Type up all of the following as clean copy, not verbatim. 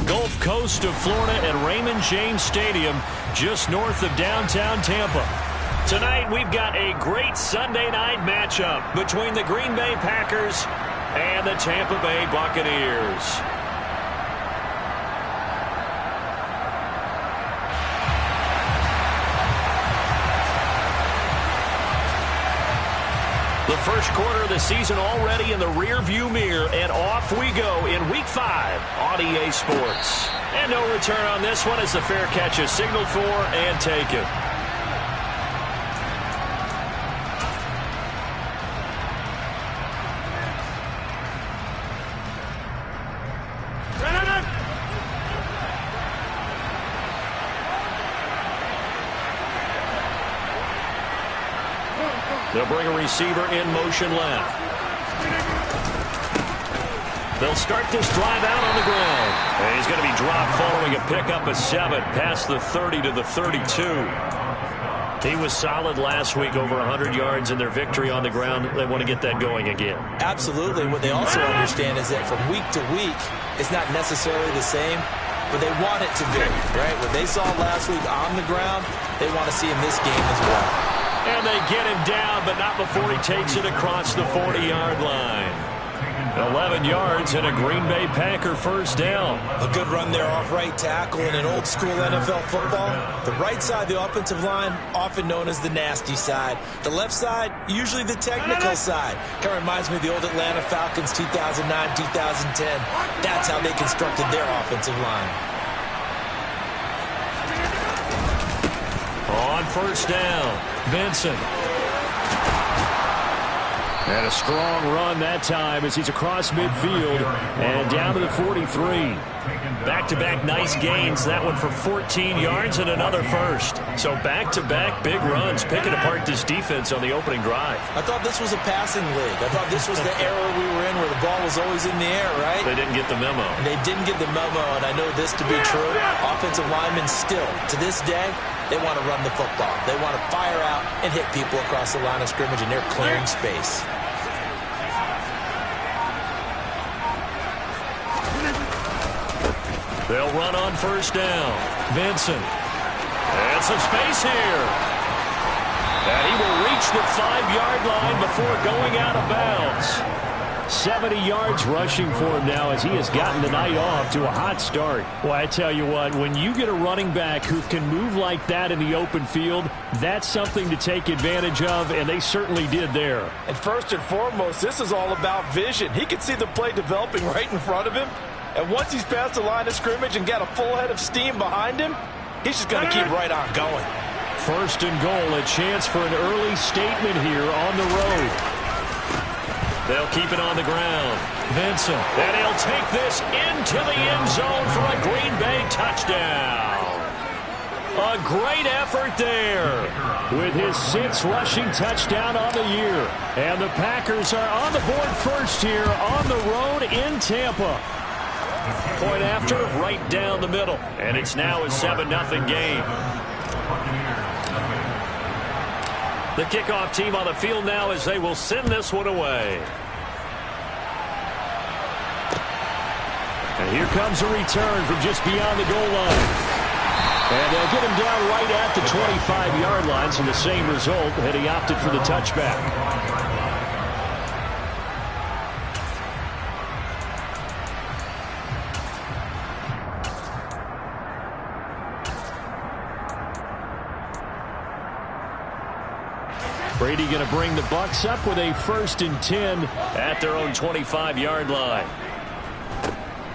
Gulf Coast of Florida at Raymond James Stadium, just north of downtown Tampa. Tonight, we've got a great Sunday night matchup between the Green Bay Packers and the Tampa Bay Buccaneers. The first quarter of the season already in the rear-view mirror, and off we go in Week 5 on EA Sports. And no return on this one as the fair catch is signaled for and taken. They'll bring a receiver in motion left. They'll start this drive out on the ground. And he's going to be dropped following a pickup of 7 past the 30 to the 32. He was solid last week, over 100 yards in their victory on the ground. They want to get that going again. Absolutely. What they also understand is that from week to week, it's not necessarily the same, but they want it to be, right? What they saw last week on the ground, they want to see in this game as well. And they get him down, but not before he takes it across the 40-yard line. 11 yards and a Green Bay Packer first down. A good run there off right tackle in an old-school NFL football. The right side, the offensive line, often known as the nasty side. The left side, usually the technical side. Kind of reminds me of the old Atlanta Falcons 2009, 2010. That's how they constructed their offensive line. On first down, Vincent. And a strong run that time as he's across midfield and down to the 43. Back-to-back nice gains. That one for 14 yards and another first. So back-to-back big runs, picking apart this defense on the opening drive. I thought this was a passing league. I thought this was the era we were in where the ball was always in the air, right? They didn't get the memo. And they didn't get the memo, and I know this to be true. Offensive linemen still, to this day, they want to run the football. They want to fire out and hit people across the line of scrimmage, and they're clearing space. They'll run on first down. Vincent. And some space here. And he will reach the 5-yard line before going out of bounds. 70 yards rushing for him now as he has gotten the night off to a hot start. Well, I tell you what, when you get a running back who can move like that in the open field, that's something to take advantage of, and they certainly did there. And first and foremost, this is all about vision. He can see the play developing right in front of him. And once he's past the line of scrimmage and got a full head of steam behind him, he's just going to keep right on going. First and goal, a chance for an early statement here on the road. They'll keep it on the ground. Vincent, and he'll take this into the end zone for a Green Bay touchdown. A great effort there with his 6th rushing touchdown on the year. And the Packers are on the board first here on the road in Tampa. Point after, right down the middle. And it's now a 7-0 game. The kickoff team on the field now as they will send this one away. And here comes a return from just beyond the goal line. And they'll get him down right at the 25-yard line, so the same result had he opted for the touchback. Brady going to bring the Bucs up with a 1st and 10 at their own 25-yard line.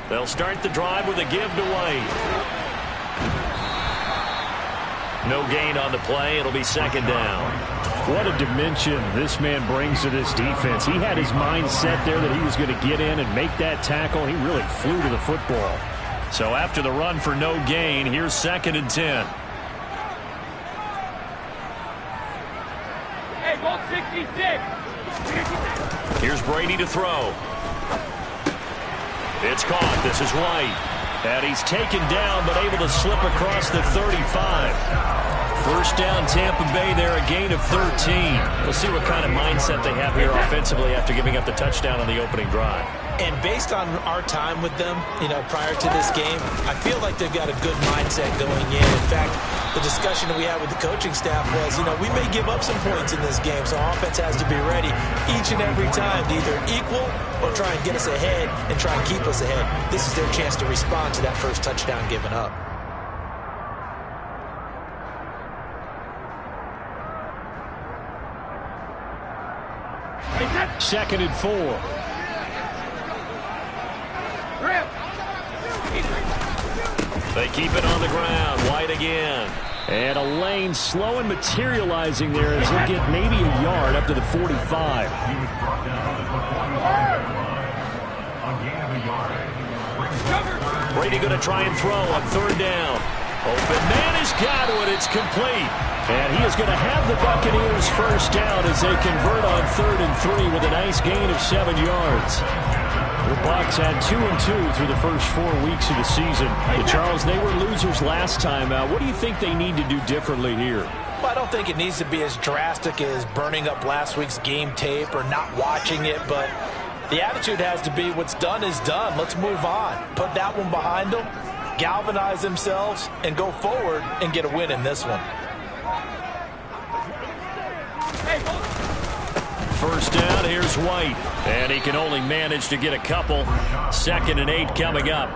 They'll start the drive with a give to White. No gain on the play. It'll be 2nd down. What a dimension this man brings to this defense. He had his mind set there that he was going to get in and make that tackle. He really flew to the football. So after the run for no gain, here's 2nd and 10. Here's Brady to throw. It's caught. This is White. And he's taken down, but able to slip across the 35. First down, Tampa Bay there, a gain of 13. We'll see what kind of mindset they have here offensively after giving up the touchdown on the opening drive. And based on our time with them, prior to this game, I feel like they've got a good mindset going in. In fact, the discussion that we had with the coaching staff was, we may give up some points in this game, so offense has to be ready each and every time to either equal or try and get us ahead and try and keep us ahead. This is their chance to respond to that first touchdown given up. Second and 4. They keep it on the ground. White again. And a lane slow and materializing there as he'll get maybe a yard up to the 45. Brady going to try and throw on third down. Open man has got it. It's complete. And he is going to have the Buccaneers first down as they convert on 3rd and 3 with a nice gain of 7 yards. The Bucs had 2-2 through the first 4 weeks of the season. Charles, they were losers last time out. What do you think they need to do differently here? Well, I don't think it needs to be as drastic as burning up last week's game tape or not watching it, but the attitude has to be what's done is done. Let's move on. Put that one behind them, galvanize themselves, and go forward and get a win in this one. First down, here's White. And he can only manage to get a couple. 2nd and 8 coming up.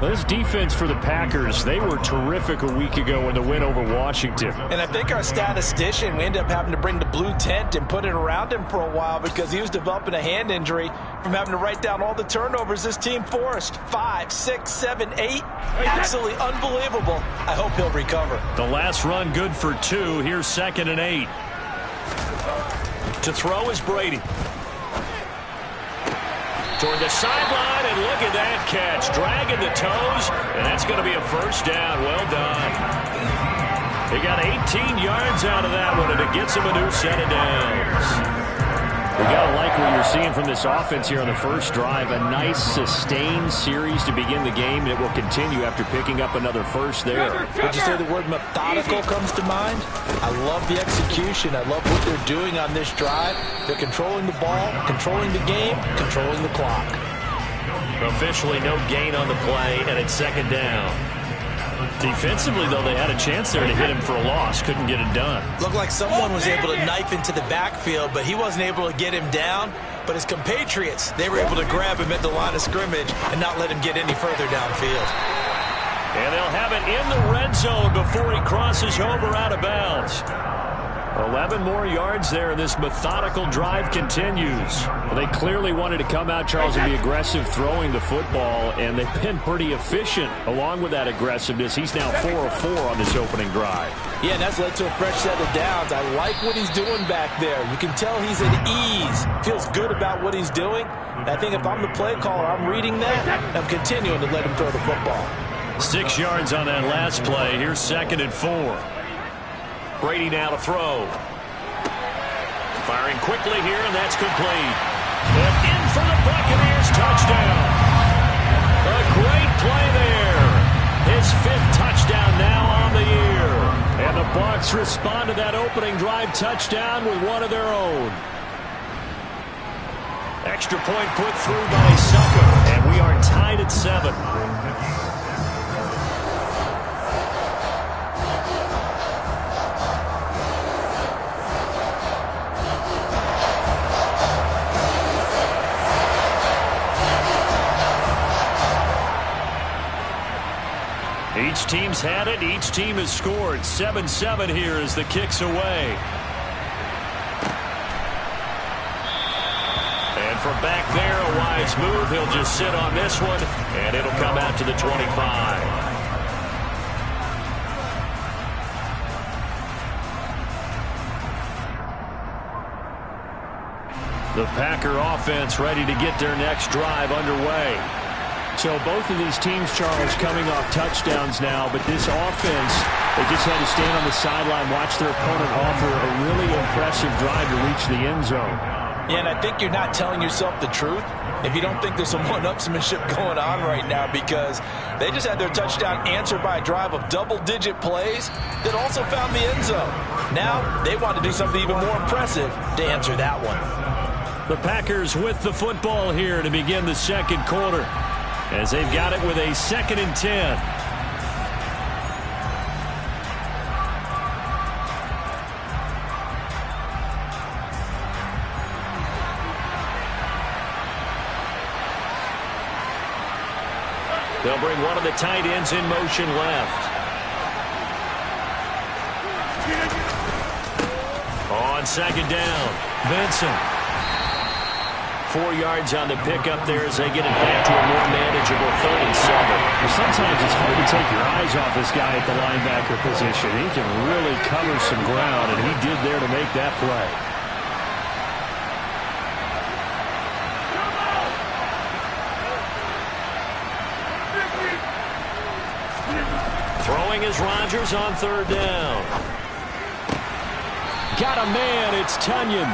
This defense for the Packers, they were terrific a week ago in the win over Washington. And I think our statistician, we ended up having to bring the blue tent and put it around him for a while because he was developing a hand injury from having to write down all the turnovers this team forced. 5, 6, 7, 8. Absolutely unbelievable. I hope he'll recover. The last run good for 2. Here's 2nd and 8. To throw is Brady. Toward the sideline, and look at that catch. Dragging the toes, and that's going to be a first down. Well done. He got 18 yards out of that one, and it gets him a new set of downs. We got to like what you're seeing from this offense here on the first drive. A nice, sustained series to begin the game, and it will continue after picking up another first there. Would you say the word methodical comes to mind? I love the execution. I love what they're doing on this drive. They're controlling the ball, controlling the game, controlling the clock. Officially no gain on the play, and it's 2nd down. Defensively, though, they had a chance there to hit him for a loss. Couldn't get it done. Looked like someone was able to knife into the backfield, but he wasn't able to get him down. But his compatriots, they were able to grab him at the line of scrimmage and not let him get any further downfield. And they'll have it in the red zone before he crosses over out of bounds. 11 more yards there, and this methodical drive continues. Well, they clearly wanted to come out, Charles, and be aggressive throwing the football, and they've been pretty efficient along with that aggressiveness. He's now 4 of 4 on this opening drive. Yeah, and that's led to a fresh set of downs. I like what he's doing back there. You can tell he's at ease, feels good about what he's doing. And I think if I'm the play caller, I'm reading that, I'm continuing to let him throw the football. 6 yards on that last play. Here's 2nd and 4. Brady now to throw. Firing quickly here, and that's complete. And in for the Buccaneers, touchdown. A great play there. His 5th touchdown now on the year. And the Bucs respond to that opening drive touchdown with one of their own. Extra point put through by Sucker, and we are tied at 7. Each team's had it. Each team has scored. 7-7 here as the kick's away. And from back there, a wise move. He'll just sit on this one, and it'll come out to the 25. The Packer offense ready to get their next drive underway. So both of these teams, Charles, coming off touchdowns now, but this offense, they just had to stand on the sideline, watch their opponent offer a really impressive drive to reach the end zone. Yeah, and I think you're not telling yourself the truth if you don't think there's some one-upsmanship going on right now, because they just had their touchdown answered by a drive of double-digit plays that also found the end zone. Now they want to do something even more impressive to answer that one. The Packers with the football here to begin the second quarter, as they've got it with a 2nd and 10. They'll bring one of the tight ends in motion left. On 2nd down, Vincent. 4 yards on the pickup there as they get it back to a more manageable 3rd and 7. Well, sometimes it's hard to take your eyes off this guy at the linebacker position. He can really cover some ground, and he did there to make that play. Throwing is Rodgers on 3rd down. Got a man, it's Tunyon.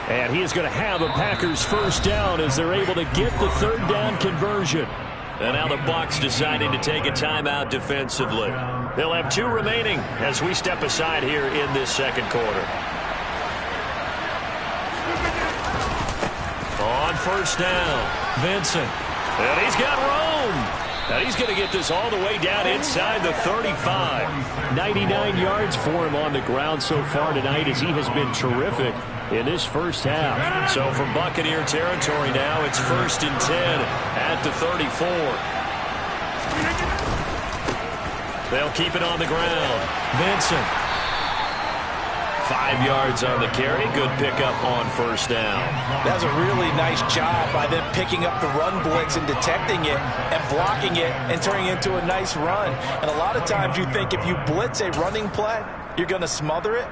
And he is going to have a Packers 1st down as they're able to get the 3rd down conversion. And now the Bucs deciding to take a timeout defensively. They'll have 2 remaining as we step aside here in this second quarter. On 1st down, Vincent. And he's got room. Now he's going to get this all the way down inside the 35. 99 yards for him on the ground so far tonight, as he has been terrific in this first half. So from Buccaneer territory now, it's 1st and 10 at the 34. They'll keep it on the ground. Vincent. 5 yards on the carry. Good pickup on 1st down. That's a really nice job by them picking up the run blitz and detecting it and blocking it and turning it into a nice run. And a lot of times you think if you blitz a running play, you're going to smother it.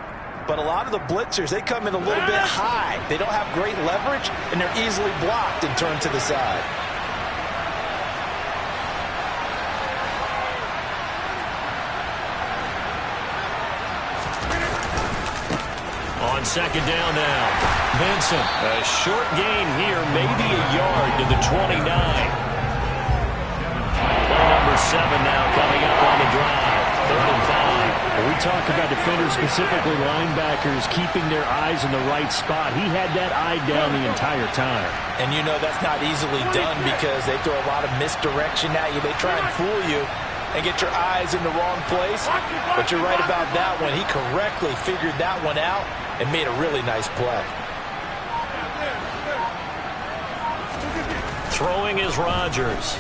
But a lot of the blitzers, they come in a little bit high. They don't have great leverage, and they're easily blocked and turned to the side. On 2nd down now, Vincent. A short gain here, maybe a yard to the 29. Play number 7 now coming up on the drive. 3rd and 5. When we talk about defenders, specifically linebackers, keeping their eyes in the right spot, he had that eye down the entire time. And you know that's not easily done because they throw a lot of misdirection at you. They try and fool you and get your eyes in the wrong place. But you're right about that one. He correctly figured that one out and made a really nice play. Throwing is Rodgers.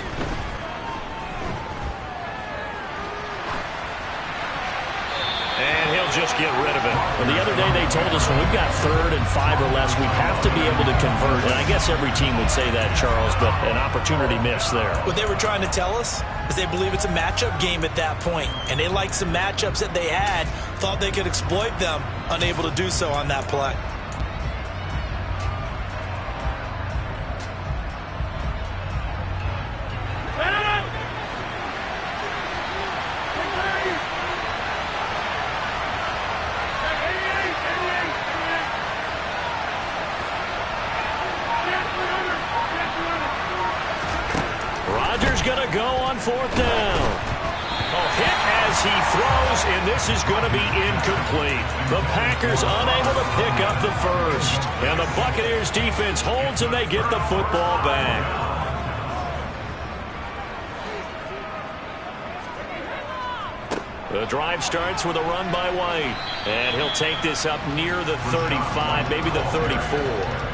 And he'll just get rid of it. Well, the other day they told us when we've got 3rd and 5 or less, we have to be able to convert. And I guess every team would say that, Charles, but an opportunity missed there. What they were trying to tell us is they believe it's a matchup game at that point. And they liked some matchups that they had, thought they could exploit them, unable to do so on that play. Going to go on 4th down. A hit as he throws, and this is going to be incomplete. The Packers unable to pick up the 1st. And the Buccaneers defense holds, and they get the football back. The drive starts with a run by White. And he'll take this up near the 35, maybe the 34.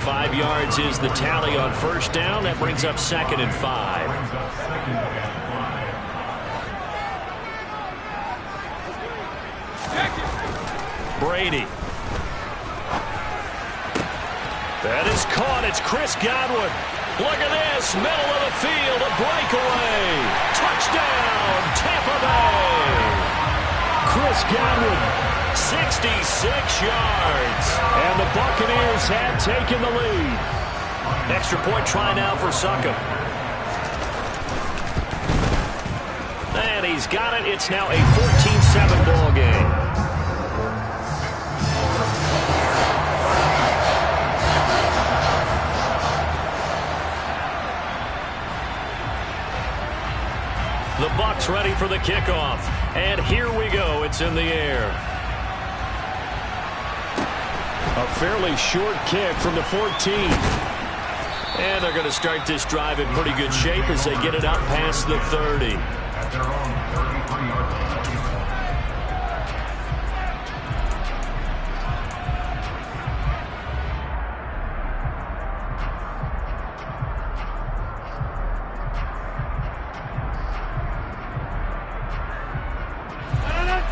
5 yards is the tally on 1st down. That brings up 2nd and 5. Brady. That is caught. It's Chris Godwin. Look at this. Middle of the field. A breakaway. Touchdown, Tampa Bay. Chris Godwin. 66 yards. And the Buccaneers have taken the lead. Extra point try now for Succop. And he's got it. It's now a 14-7 ball game. The Bucs ready for the kickoff. And here we go. It's in the air. A fairly short kick from the 14. And they're going to start this drive in pretty good shape as they get it up past the 30.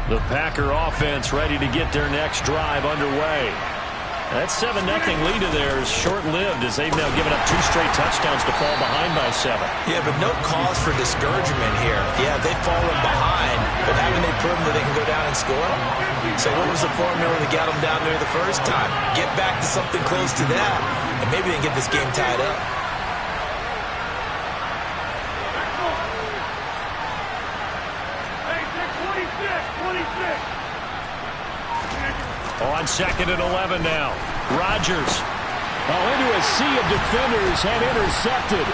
The Packer offense ready to get their next drive underway. That 7-0 lead of theirs short-lived as they've now given up 2 straight touchdowns to fall behind by 7. Yeah, but no cause for discouragement here. Yeah, they've fallen behind, but haven't they proven that they can go down and score? So what was the formula that got them down there the first time? Get back to something close to that, and maybe they can get this game tied up. On 2nd and 11 now. Rodgers. Into a sea of defenders and intercepted.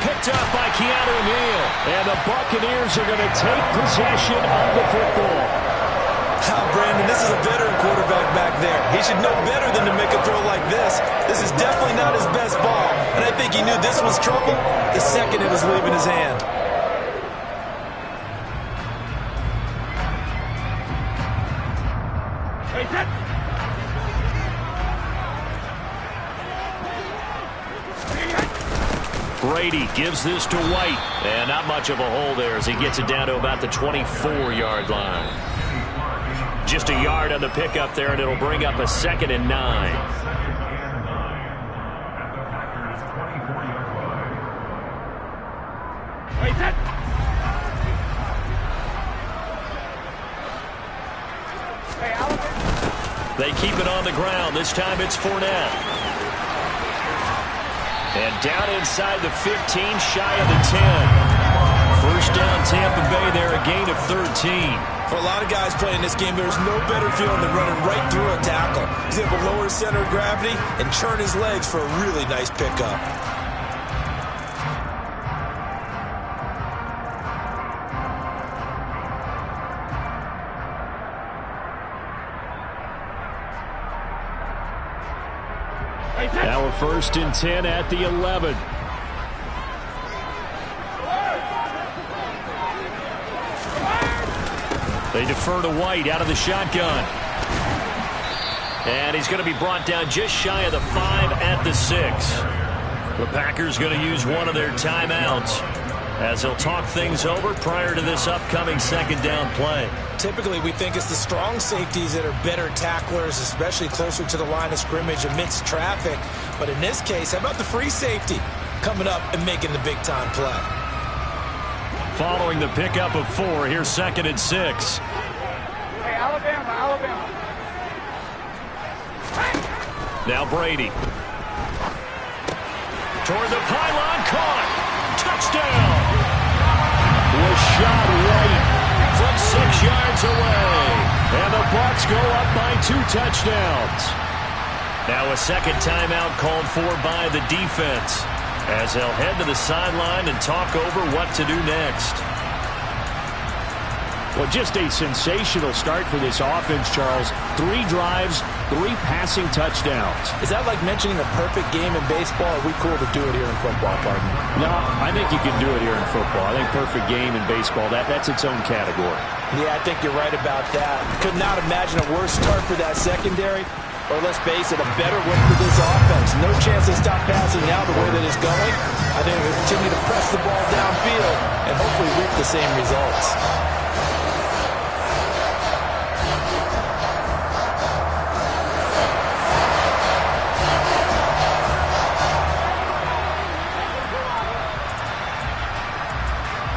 Picked up by Keanu Neal. And the Buccaneers are going to take possession of the football. Brandon, this is a veteran quarterback back there. He should know better than to make a throw like this. This is definitely not his best ball. And I think he knew this was trouble the second it was leaving his hand. Brady gives this to White. And not much of a hole there as he gets it down to about the 24-yard line. Just a yard on the pickup there, and it'll bring up a 2nd and 9. They keep it on the ground. This time it's Fournette. And down inside the 15, shy of the 10. First down, Tampa Bay there, a gain of 13. For a lot of guys playing this game, there's no better feeling than running right through a tackle. He's able to lower his center of gravity and churn his legs for a really nice pickup. Now a 1st and 10 at the 11. They defer to White out of the shotgun. And he's going to be brought down just shy of the 5 at the 6. The Packers going to use one of their timeouts as they'll talk things over prior to this upcoming 2nd down play. Typically, we think it's the strong safeties that are better tacklers, especially closer to the line of scrimmage amidst traffic. But in this case, how about the free safety coming up and making the big-time play? Following the pickup of 4, here's 2nd and 6. Hey, Alabama. Now Brady. Toward the pylon, caught. Touchdown. Was shot right from 6 yards away. And the Bucs go up by 2 touchdowns. Now a 2nd timeout called for by the defense as they'll head to the sideline and talk over what to do next. Well, just a sensational start for this offense, Charles. 3 drives, 3 passing touchdowns. Is that like mentioning a perfect game in baseball? Or are we cool to do it here in football, partner? No, I think you can do it here in football. I think perfect game in baseball, that's its own category. Yeah, I think you're right about that. Could not imagine a worse start for that secondary. Or let's face it, a better one for this offense. No chance to stop passing now the way that it's going. I think we'll continue to press the ball downfield and hopefully reap the same results.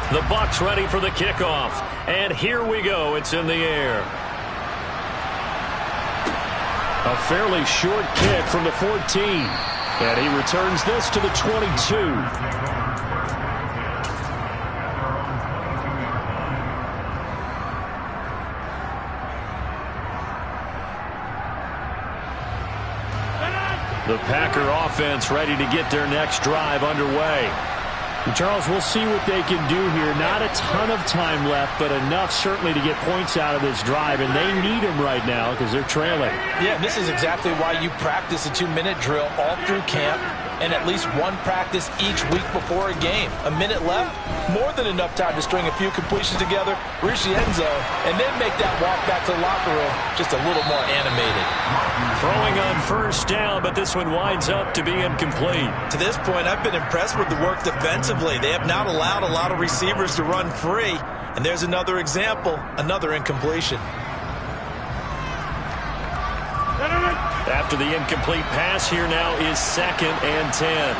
The Bucs ready for the kickoff. And here we go. It's in the air. A fairly short kick from the 14. And he returns this to the 22. The Packer offense ready to get their next drive underway. Charles, we'll see what they can do here. Not a ton of time left, but enough certainly to get points out of this drive, and they need them right now because they're trailing. Yeah, this is exactly why you practice a 2-minute drill all through camp and at least one practice each week before a game. A minute left, more than enough time to string a few completions together, reach the end zone, and then make that walk back to the locker room just a little more animated. Throwing on first down, but this one winds up to be incomplete. To this point, I've been impressed with the work defensively. They have not allowed a lot of receivers to run free. And there's another example, another incompletion. After the incomplete pass, here now is 2nd and 10.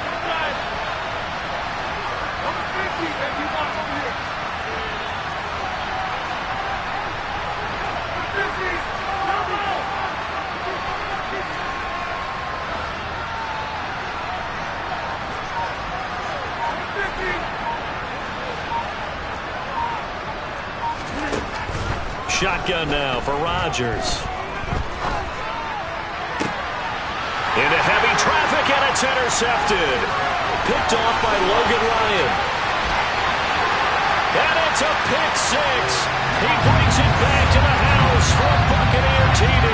Shotgun now for Rodgers. Into heavy traffic, and it's intercepted. Picked off by Logan Ryan. And it's a pick six. He brings it back to the house for a Buccaneer TD.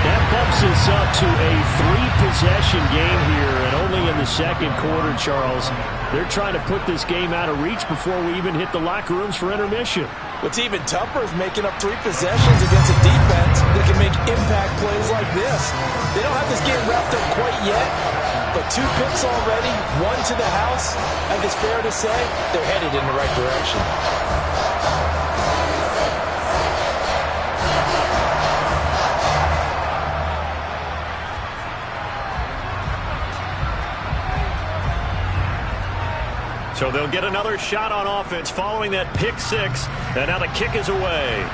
That bumps us up to a 3-possession game here, and only in the second quarter, Charles. They're trying to put this game out of reach before we even hit the locker rooms for intermission. What's even tougher is making up 3 possessions against a defense that can make impact plays like this. They don't have this game wrapped up quite yet, but 2 picks already, 1 to the house. I think it's fair to say they're headed in the right direction. So they'll get another shot on offense following that pick six. And now the kick is away.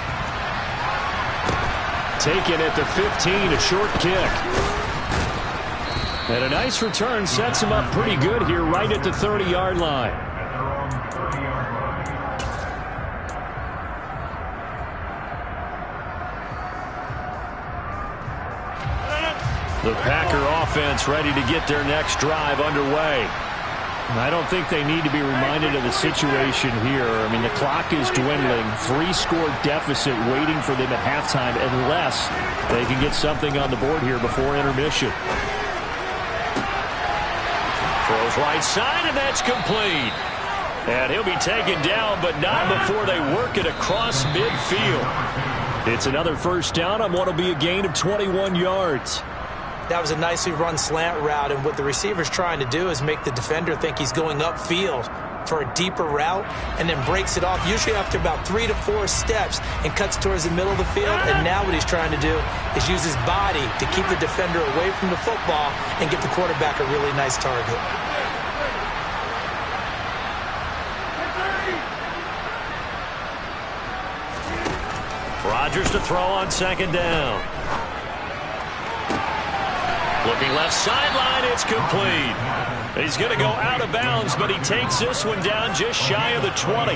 Taken at the 15, a short kick. And a nice return sets him up pretty good here right at the 30-yard line. The Packer offense ready to get their next drive underway. I don't think they need to be reminded of the situation here. I mean, the clock is dwindling. 3-score deficit waiting for them at halftime unless they can get something on the board here before intermission. Throws right side, and that's complete. And he'll be taken down, but not before they work it across midfield. It's another first down on what will be a gain of 21 yards. That was a nicely run slant route, and what the receiver's trying to do is make the defender think he's going upfield for a deeper route and then breaks it off, usually after about 3 to 4 steps, and cuts towards the middle of the field. And now what he's trying to do is use his body to keep the defender away from the football and give the quarterback a really nice target. Rodgers to throw on 2nd down. Looking left sideline, it's complete. He's going to go out of bounds, but he takes this one down just shy of the 20.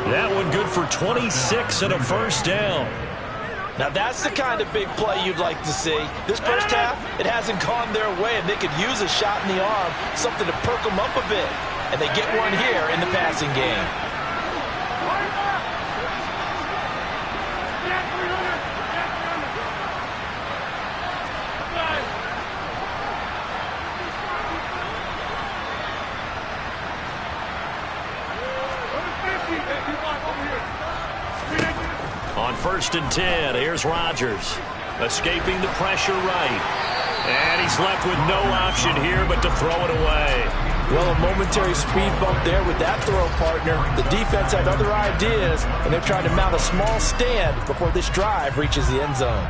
That one good for 26 and a first down. Now that's the kind of big play you'd like to see. This first half, it hasn't gone their way, and they could use a shot in the arm, something to perk them up a bit. And they get one here in the passing game. On 1st and 10, here's Rodgers. Escaping the pressure right. And he's left with no option here but to throw it away. Well, a momentary speed bump there with that throw, partner. The defense had other ideas, and they're trying to mount a small stand before this drive reaches the end zone.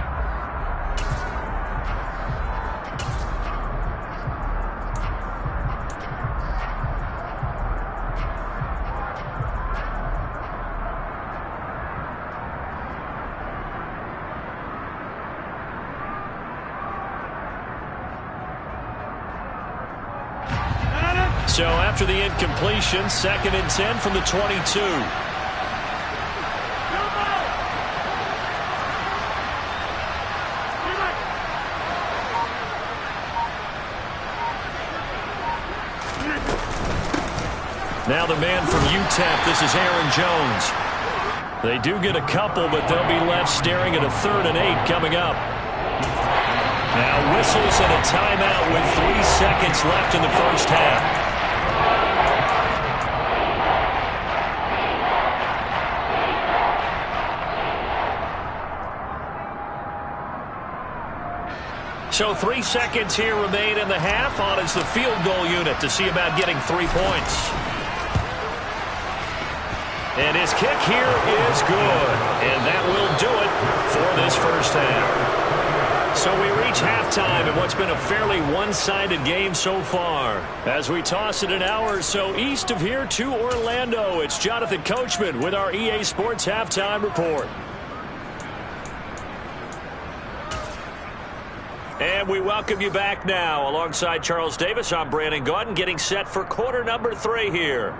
So after the incompletion, 2nd and 10 from the 22. Now the man from UTEP, this is Aaron Jones. They do get a couple, but they'll be left staring at a 3rd and 8 coming up. Now whistles and a timeout with 3 seconds left in the first half. So 3 seconds here remain in the half. On is the field goal unit to see about getting 3 points. And his kick here is good. And that will do it for this first half. So we reach halftime in what's been a fairly one-sided game so far. As we toss it an hour or so east of here to Orlando, it's Jonathan Coachman with our EA Sports Halftime Report. And we welcome you back now. Alongside Charles Davis, I'm Brandon Gaudin, getting set for quarter number 3 here.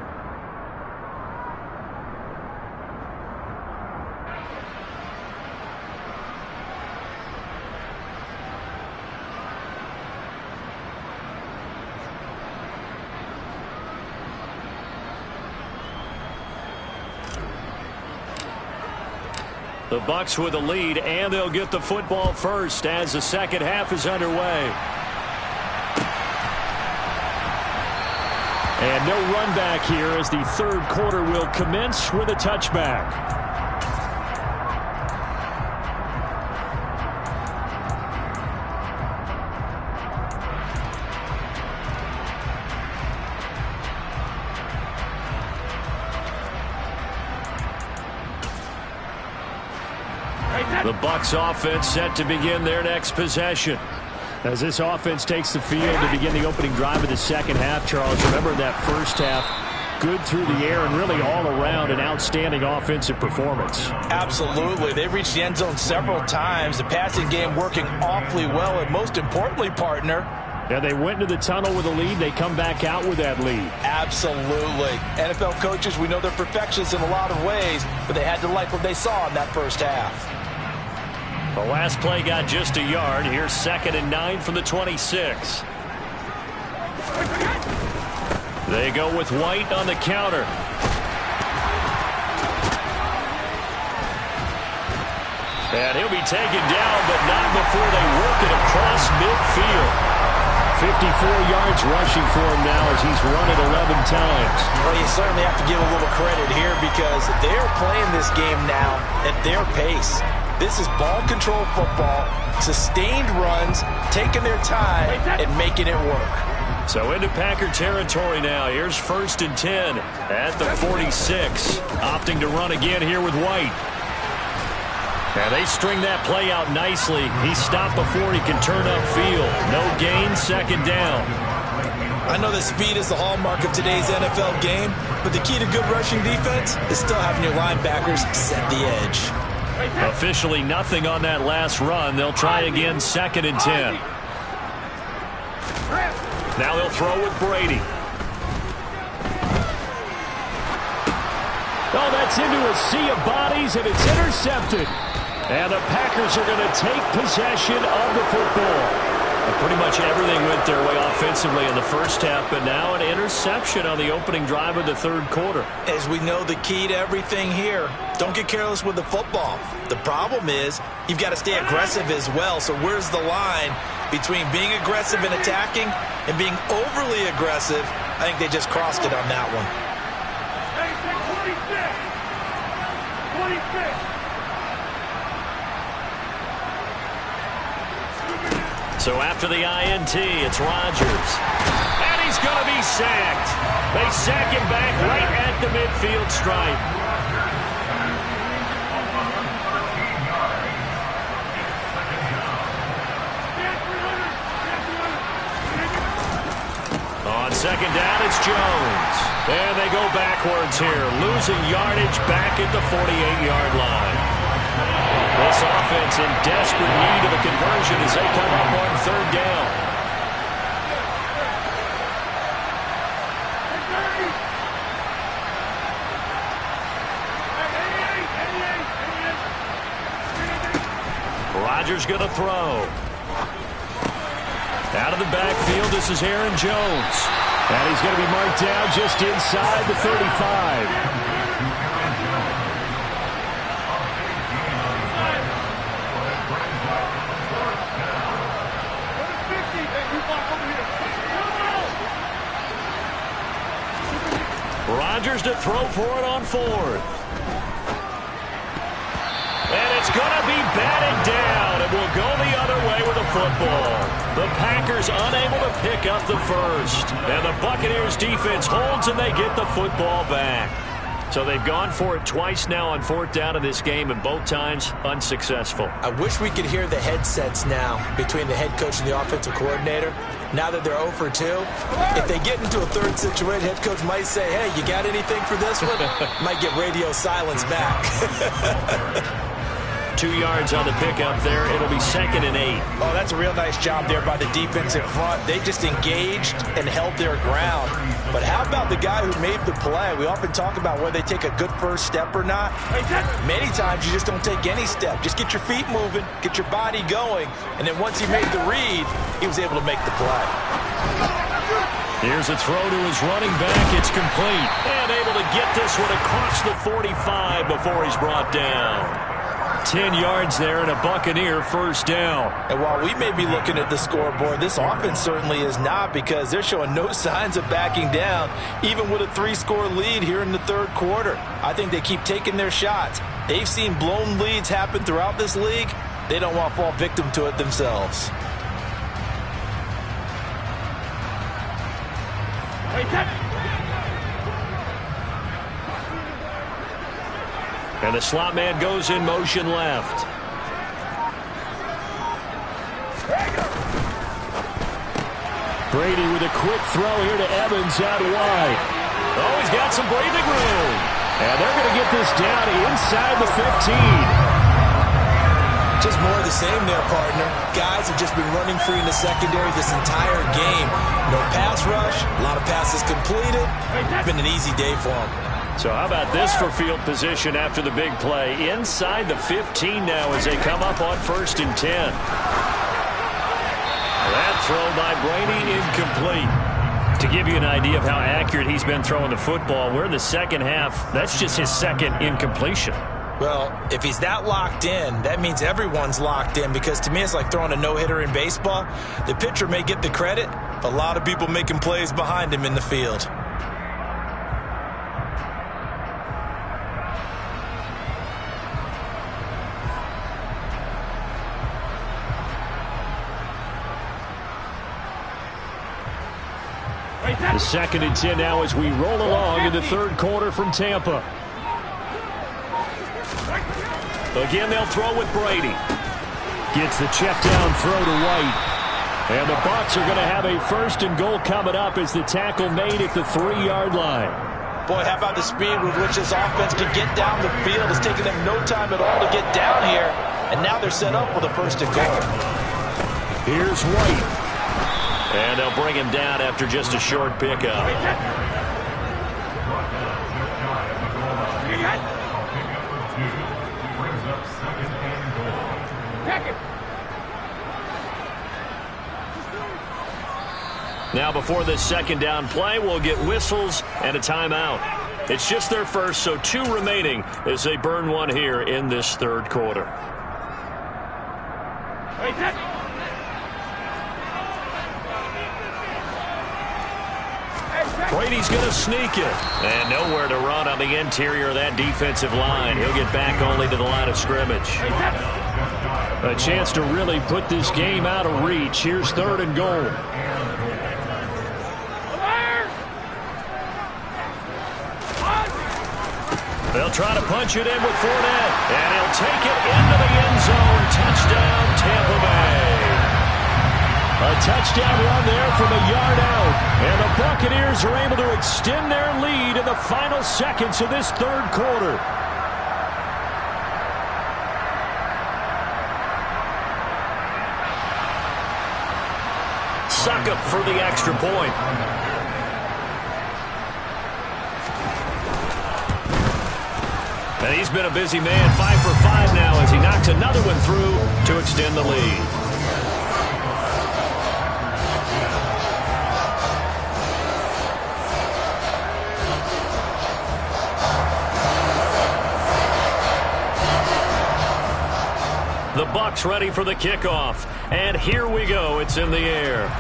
The Bucs with a lead, and they'll get the football first as the second half is underway. And no run back here as the third quarter will commence with a touchback. The Bucs offense set to begin their next possession. As this offense takes the field to begin the opening drive of the second half, Charles, remember that first half, good through the air and really all around an outstanding offensive performance. Absolutely. They've reached the end zone several times. The passing game working awfully well, and most importantly, partner, yeah, they went into the tunnel with a lead. They come back out with that lead. Absolutely. NFL coaches, we know they're perfectionists in a lot of ways, but they had to like what they saw in that first half. The last play got just a yard. Here's 2nd and 9 from the 26. They go with White on the counter. And he'll be taken down, but not before they work it across midfield. 54 yards rushing for him now as he's run it 11 times. Well, you certainly have to give a little credit here because they're playing this game now at their pace. This is ball control football, sustained runs, taking their time and making it work. So into Packer territory now. Here's 1st and 10 at the 46. Opting to run again here with White. And they string that play out nicely. He stopped before he can turn upfield. No gain, 2nd down. I know that speed is the hallmark of today's NFL game, but the key to good rushing defense is still having your linebackers set the edge. Officially nothing on that last run. They'll try again, 2nd and 10. Now they'll throw with Brady. Oh, that's into a sea of bodies, and it's intercepted. And the Packers are going to take possession of the football. Pretty much everything went their way offensively in the first half, but now an interception on the opening drive of the third quarter. As we know, the key to everything here, don't get careless with the football. The problem is you've got to stay aggressive as well. So where's the line between being aggressive and attacking and being overly aggressive? I think they just crossed it on that one. 26. So after the INT, it's Rodgers. And he's going to be sacked. They sack him back right at the midfield stripe. On 2nd down, it's Jones. And they go backwards here, losing yardage back at the 48-yard line. This offense in desperate need of a conversion as they come up on 3rd down. Rodgers going to throw. Out of the backfield, this is Aaron Jones. And he's going to be marked down just inside the 35. Rodgers to throw for it on 4th. And it's going to be batted down. It will go the other way with the football. The Packers unable to pick up the first. And the Buccaneers defense holds and they get the football back. So they've gone for it twice now on 4th down in this game, and both times unsuccessful. I wish we could hear the headsets now between the head coach and the offensive coordinator. Now that they're 0 for 2, if they get into a third situation, head coach might say, hey, you got anything for this one? Might get radio silence back. 2 yards on the pickup there. It'll be 2nd and 8. Oh, that's a real nice job there by the defense in front. They just engaged and held their ground. But how about the guy who made the play? We often talk about whether they take a good first step or not. Many times you just don't take any step. Just get your feet moving, get your body going, and then once he made the read, he was able to make the play. Here's a throw to his running back. It's complete. And able to get this one across the 45 before he's brought down. 10 yards there and a Buccaneer first down. And while we may be looking at the scoreboard, this offense certainly is not, because they're showing no signs of backing down, even with a 3-score lead here in the third quarter. I think they keep taking their shots. They've seen blown leads happen throughout this league. They don't want to fall victim to it themselves. And the slot man goes in motion left. Brady with a quick throw here to Evans out wide. Oh, he's got some breathing room. And they're going to get this down inside the 15. Just more of the same there, partner. Guys have just been running free in the secondary this entire game. No pass rush, a lot of passes completed. It's been an easy day for them. So how about this for field position after the big play? Inside the 15 now as they come up on 1st and 10. That throw by Brady incomplete. To give you an idea of how accurate he's been throwing the football, we're in the second half. That's just his 2nd incompletion. Well, if he's that locked in, that means everyone's locked in, because to me it's like throwing a no-hitter in baseball. The pitcher may get the credit, but a lot of people making plays behind him in the field. The 2nd and 10 now as we roll along in the third quarter from Tampa. Again, they'll throw with Brady. Gets the check down throw to White. And the Bucs are going to have a 1st and goal coming up as the tackle made at the 3-yard line. Boy, how about the speed with which this offense can get down the field? It's taking them no time at all to get down here. And now they're set up with a 1st and goal. Here's White. And they'll bring him down after just a short pickup. Now before this 2nd down play, we'll get whistles and a timeout. It's just their first, so 2 remaining as they burn one here in this third quarter. Brady's going to sneak it. And nowhere to run on the interior of that defensive line. He'll get back only to the line of scrimmage. A chance to really put this game out of reach. Here's 3rd and goal. They'll try to punch it in with Fournette. And he'll take it into the end zone. Touchdown, Tampa Bay. A touchdown run there from a yard out. And the Buccaneers are able to extend their lead in the final seconds of this third quarter. Succop for the extra point. And he's been a busy man, 5 for 5 now as he knocks another one through to extend the lead. Bucs ready for the kickoff. And here we go. It's in the air.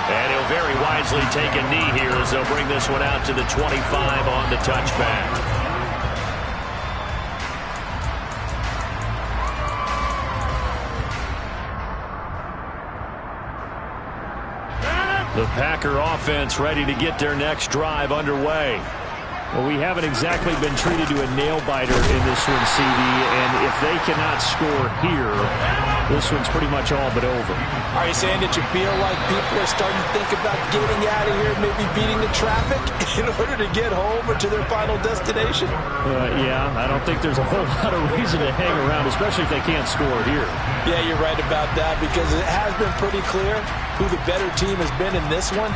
And he'll very wisely take a knee here as they'll bring this one out to the 25 on the touchback. The Packer offense ready to get their next drive underway. Well, we haven't exactly been treated to a nail-biter in this one, CD, and if they cannot score here, this one's pretty much all but over. Are you saying that you feel like people are starting to think about getting out of here, maybe beating the traffic in order to get home or to their final destination? Yeah, I don't think there's a whole lot of reason to hang around, especially if they can't score here. Yeah, you're right about that, because it has been pretty clear who the better team has been in this one.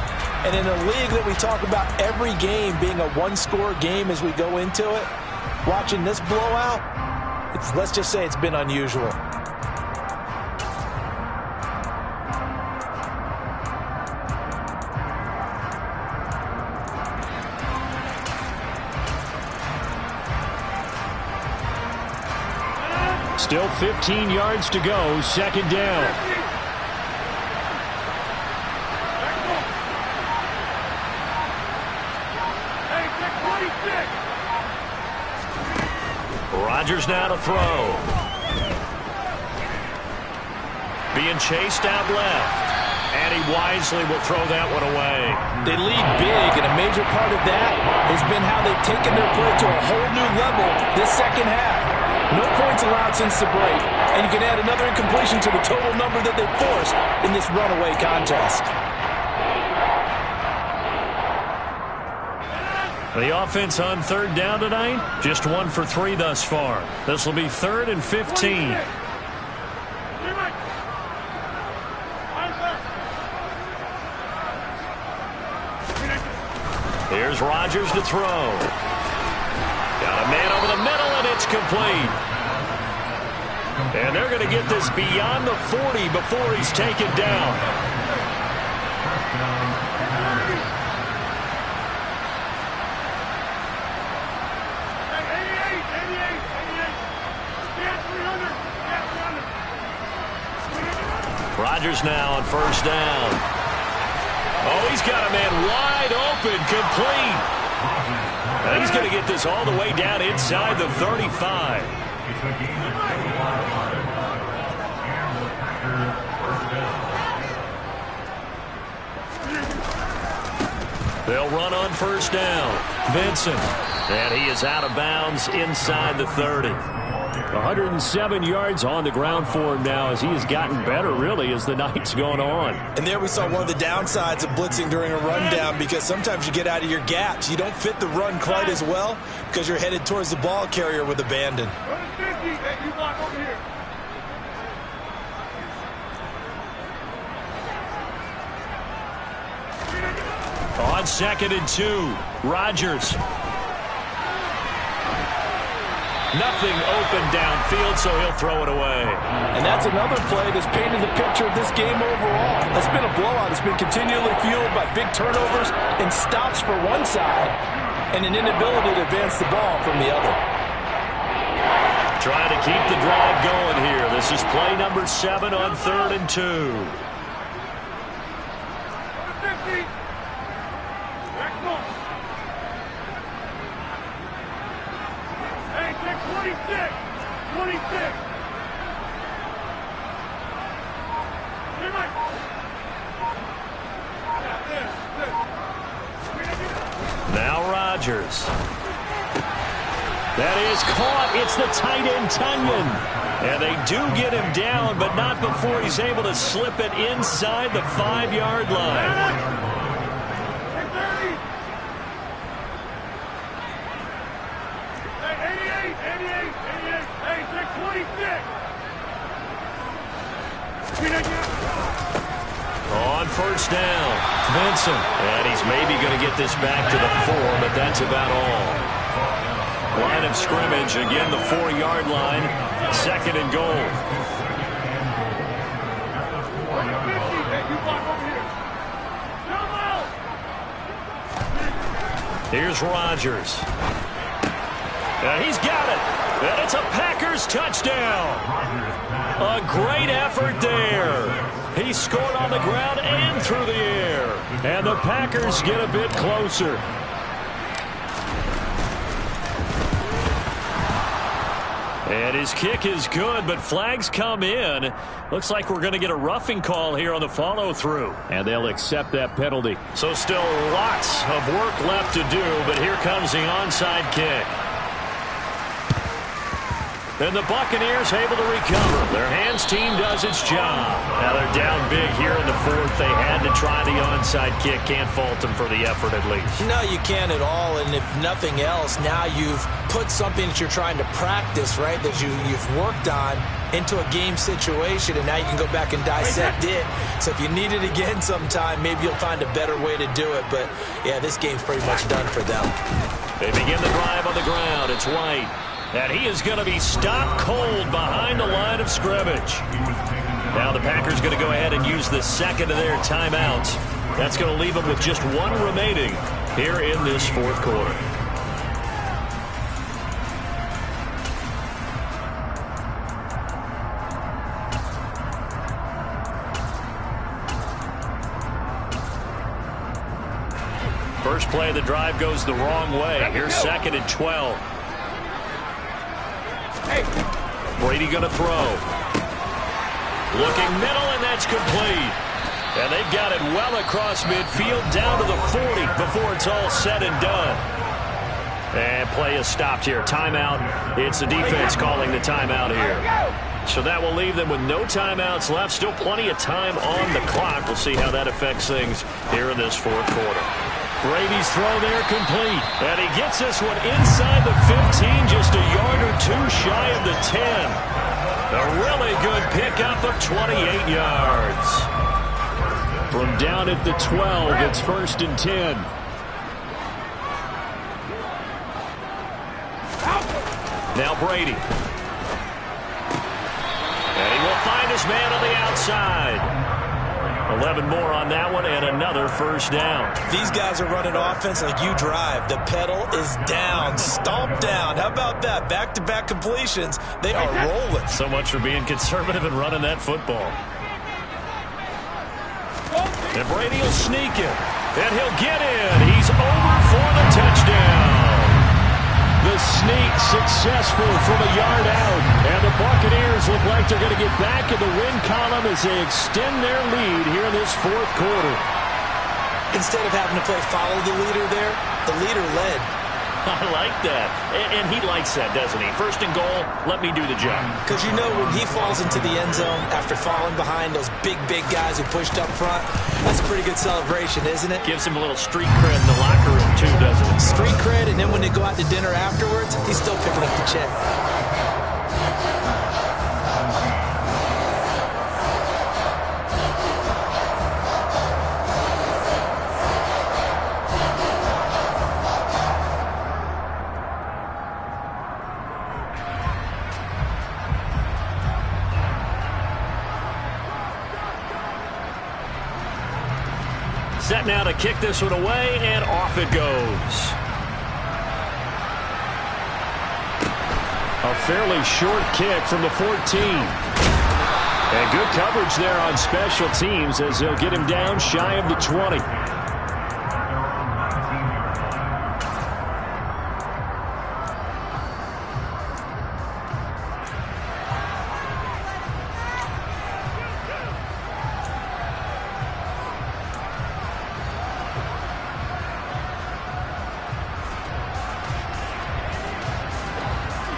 And in a league that we talk about every game being a one-score game as we go into it, watching this blowout, let's just say it's been unusual. Still 15 yards to go, second down. Rodgers now to throw. Being chased out left. And he wisely will throw that one away. They lead big, and a major part of that has been how they've taken their play to a whole new level this second half. No points allowed since the break, and you can add another incompletion to the total number that they forced in this runaway contest. The offense on third down tonight, just 1 for 3 thus far. This will be 3rd and 15. Here's Rodgers to throw. Got a man over the middle, and it's complete. And they're going to get this beyond the 40 before he's taken down. Rodgers now on first down. Oh, he's got a man wide open, complete. And he's going to get this all the way down inside the 35. They'll run on first down. Vincent. And he is out of bounds inside the 30. 107 yards on the ground for him now as he has gotten better, really, as the night's gone on. And there we saw one of the downsides of blitzing during a rundown, because sometimes you get out of your gaps. You don't fit the run quite as well because you're headed towards the ball carrier with abandon. On 2nd and 2, Rodgers. Nothing open downfield, so he'll throw it away. And that's another play that's painted the picture of this game overall. It's been a blowout. It's been continually fueled by big turnovers and stops for one side and an inability to advance the ball from the other. Trying to keep the drive going here. This is play number 7 on 3rd and 2. Now Rodgers. That is caught. It's the tight end, Tunyon. And they do get him down, but not before he's able to slip it inside the 5-yard line. On first down, Vincent. And he's maybe going to get this back to the 4, but that's about all. Line of scrimmage, again the 4-yard line, 2nd and goal. Here's Rodgers. And he's got it. And it's a Packers touchdown. A great effort there. He scored on the ground and through the air. And the Packers get a bit closer. And his kick is good, but flags come in. Looks like we're going to get a roughing call here on the follow-through. And they'll accept that penalty. So still lots of work left to do, but here comes the onside kick. And the Buccaneers able to recover. Their hands team does its job. Now they're down big here in the fourth. They had to try the onside kick. Can't fault them for the effort at least. No, you can't at all. And if nothing else, now you've put something that you're trying to practice, right, that you've worked on into a game situation, and now you can go back and dissect it. So if you need it again sometime, maybe you'll find a better way to do it. But, yeah, this game's pretty much done for them. They begin the drive on the ground. It's White. And he is going to be stopped cold behind the line of scrimmage. Now the Packers going to go ahead and use the second of their timeouts. That's going to leave them with just one remaining here in this fourth quarter. First play of the drive goes the wrong way. Here's second and 12. Brady going to throw. Looking middle, and that's complete. And they've got it well across midfield down to the 40 before it's all said and done. And play is stopped here. Timeout. It's the defense calling the timeout here. So that will leave them with no timeouts left. Still plenty of time on the clock. We'll see how that affects things here in this fourth quarter. Brady's throw there complete. And he gets this one inside the 15, just a yard or two shy of the 10. A really good pickup of 28 yards. From down at the 12, it's first and 10. Now Brady. And he will find his man on the outside. 11 more on that one, and another first down. These guys are running offense like you drive. The pedal is down, stomped down. How about that? Back-to-back completions. They are rolling. So much for being conservative and running that football. And Brady will sneak it, and he'll get in. He's over for the touchdown. The sneak successful from a yard out. And the Buccaneers look like they're going to get back in the win column as they extend their lead here in this fourth quarter. Instead of having to play follow the leader there, the leader led. I like that. And he likes that, doesn't he? First and goal, let me do the job. Because you know when he falls into the end zone after falling behind those big guys who pushed up front, that's a pretty good celebration, isn't it? Gives him a little street cred in the locker room, too, doesn't it? Street cred, and then when they go out to dinner afterwards, he's still picking up the check. Set now to kick this one away, and off it goes. A fairly short kick from the 14. And good coverage there on special teams as they'll get him down shy of the 20.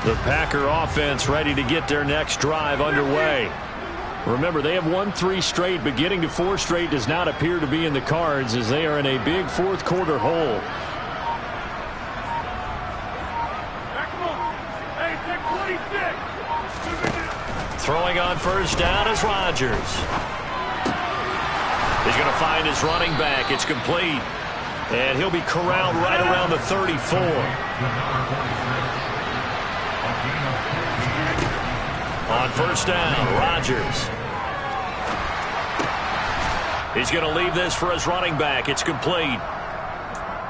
The Packer offense ready to get their next drive underway. Remember, they have won 3 straight, but getting to 4 straight does not appear to be in the cards as they are in a big fourth quarter hole. Throwing on first down is Rodgers. He's going to find his running back. It's complete. And he'll be corralled right around the 34. On first down, Rodgers. He's going to leave this for his running back. It's complete.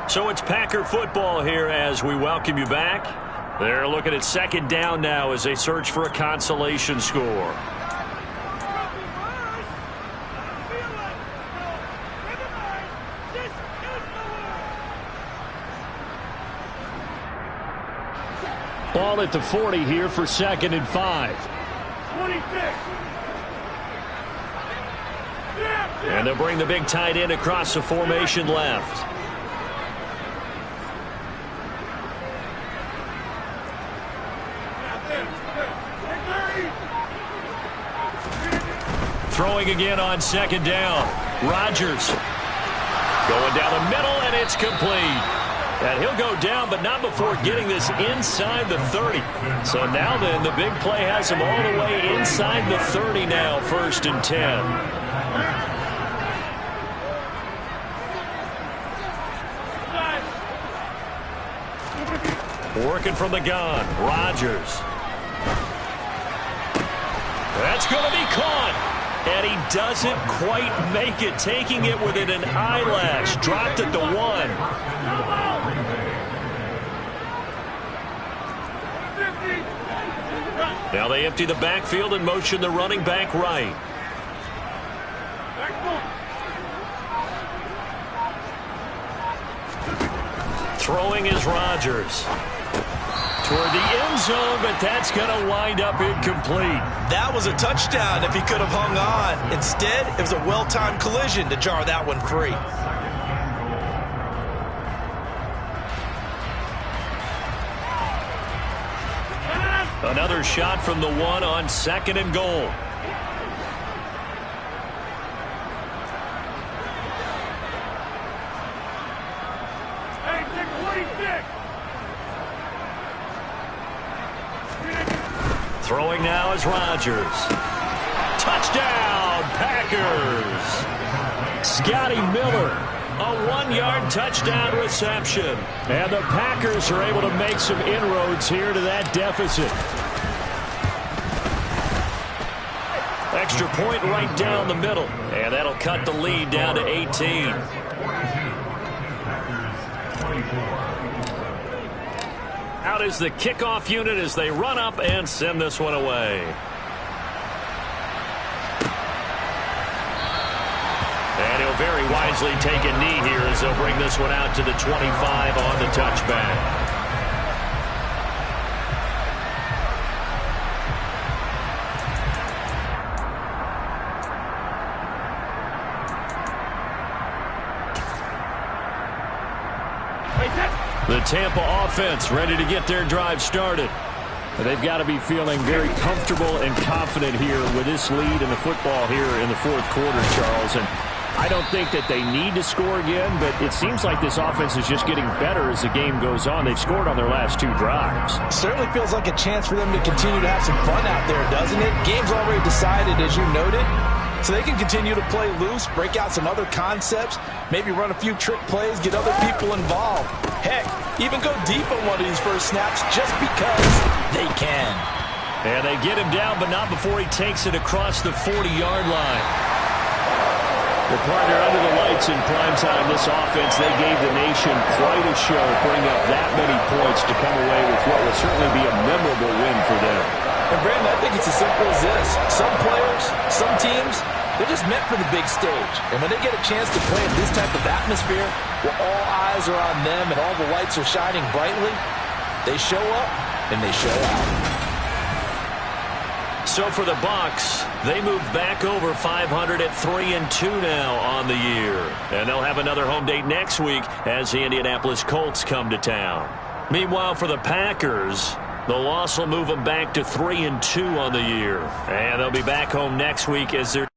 So it's Packer football here as we welcome you back. They're looking at second down now as they search for a consolation score. Ball at the 40 here for 2nd and 5. 26. And they'll bring the big tight end across the formation left. Throwing again on 2nd down. Rodgers going down the middle, and it's complete. And he'll go down, but not before getting this inside the 30. So now then, the big play has him all the way inside the 30 now, 1st and 10. Working from the gun, Rodgers. That's going to be caught. And he doesn't quite make it, taking it within an eyelash. Dropped at the 1. Now they empty the backfield and motion the running back right. Throwing is Rodgers. Toward the end zone, but that's going to wind up incomplete. That was a touchdown if he could have hung on. Instead, it was a well-timed collision to jar that one free. Another shot from the 1 on 2nd and goal. Throwing now is Rodgers. Touchdown, Packers. Scotty Miller, a 1-yard touchdown reception. And the Packers are able to make some inroads here to that deficit. Extra point right down the middle. And that'll cut the lead down to 18. Out is the kickoff unit as they run up and send this one away. And he'll very wisely take a knee here as they'll bring this one out to the 25 on the touchback. The Tampa offense ready to get their drive started. They've got to be feeling very comfortable and confident here with this lead in the football here in the 4th quarter, Charles. And I don't think that they need to score again, but it seems like this offense is just getting better as the game goes on. They've scored on their last 2 drives. Certainly feels like a chance for them to continue to have some fun out there, doesn't it? Game's already decided, as you noted. So they can continue to play loose, break out some other concepts, maybe run a few trick plays, get other people involved. Heck, even go deep on one of these first snaps just because they can. And they get him down, but not before he takes it across the 40-yard line. The partner under the lights in primetime, this offense, they gave the nation quite a show, bring up that many points to come away with what will certainly be a memorable win for them. And Brandon, I think it's as simple as this. Some players, some teams, they're just meant for the big stage. And when they get a chance to play in this type of atmosphere, where all eyes are on them and all the lights are shining brightly, they show up and they show out. So for the Bucs, they move back over 500 at 3-2 now on the year. And they'll have another home date next week as the Indianapolis Colts come to town. Meanwhile, for the Packers, the loss will move them back to 3-2 on the year. And they'll be back home next week as they're